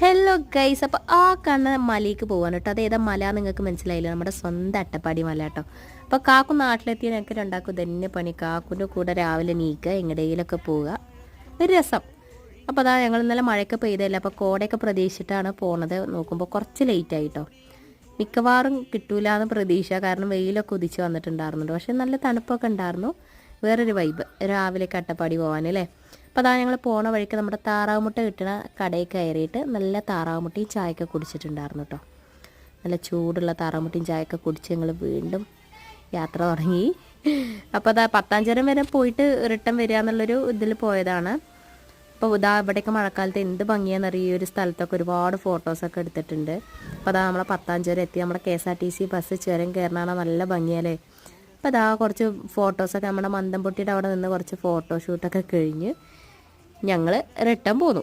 Hello guys, അപ്പോൾ ആ കാണുന്ന മലയ്ക്ക് പോകാൻ കേട്ടോ. അത് ഏതാ മല നിങ്ങൾക്ക് മനസ്സിലായില്ല, നമ്മുടെ സ്വന്തം അട്ടപ്പാടി മല കേട്ടോ. അപ്പോൾ കാക്കു നാട്ടിലെത്തിയ ഞങ്ങൾക്ക് രണ്ടാക്കും തന്നെ പണി. കാക്കുൻ്റെ കൂടെ രാവിലെ നീക്കുക, എങ്ങടെയിലൊക്കെ പോവുക, ഒരു രസം. അപ്പോൾ അതാ ഞങ്ങൾ ഇന്നലെ മഴയൊക്കെ പെയ്തല്ല, അപ്പോൾ കോടയൊക്കെ പ്രതീക്ഷിച്ചിട്ടാണ് പോണത്. നോക്കുമ്പോൾ കുറച്ച് ലേറ്റ് ആയിട്ടോ. മിക്കവാറും കിട്ടൂല എന്ന് പ്രതീക്ഷ, കാരണം വെയിലൊക്കെ ഉദിച്ച് വന്നിട്ടുണ്ടായിരുന്നുണ്ട്. പക്ഷേ നല്ല തണുപ്പൊക്കെ ഉണ്ടായിരുന്നു. വേറൊരു വൈബ് രാവിലെ അട്ടപ്പാടി പോകാനല്ലേ. അപ്പോൾ അതാ ഞങ്ങൾ പോണ വഴിക്ക് നമ്മുടെ താറാവ് മുട്ട കിട്ടുന്ന കടയിൽ കയറിയിട്ട് നല്ല താറാവ് മുട്ടയും ചായയൊക്കെ കുടിച്ചിട്ടുണ്ടായിരുന്നു കേട്ടോ. നല്ല ചൂടുള്ള താറാവ് മുട്ടയും ചായയൊക്കെ കുടിച്ച് ഞങ്ങൾ വീണ്ടും യാത്ര തുടങ്ങി. അപ്പോൾ അതാ പത്താഞ്ചേരം വരെ പോയിട്ട് റിട്ടേൺ വരിക എന്നുള്ളൊരു ഇതിൽ പോയതാണ്. അപ്പോൾ ഇതാ ഇവിടെയൊക്കെ മഴക്കാലത്ത് എന്ത് ഭംഗിയാണെന്നറിയ, ഈ ഒരു സ്ഥലത്തൊക്കെ ഒരുപാട് ഫോട്ടോസൊക്കെ എടുത്തിട്ടുണ്ട്. അപ്പോൾ അതാ നമ്മളെ പത്താഞ്ചേരം എത്തി. നമ്മുടെ KSRTC ബസ് ചുരം കയറണ നല്ല ഭംഗിയല്ലേ. അപ്പോൾ അതാ കുറച്ച് ഫോട്ടോസൊക്കെ നമ്മുടെ മന്ദംപൊട്ടിയുടെ അവിടെ നിന്ന് കുറച്ച് ഫോട്ടോഷൂട്ടൊക്കെ കഴിഞ്ഞ് ഞങ്ങൾ റിട്ടേൺ പോന്നു.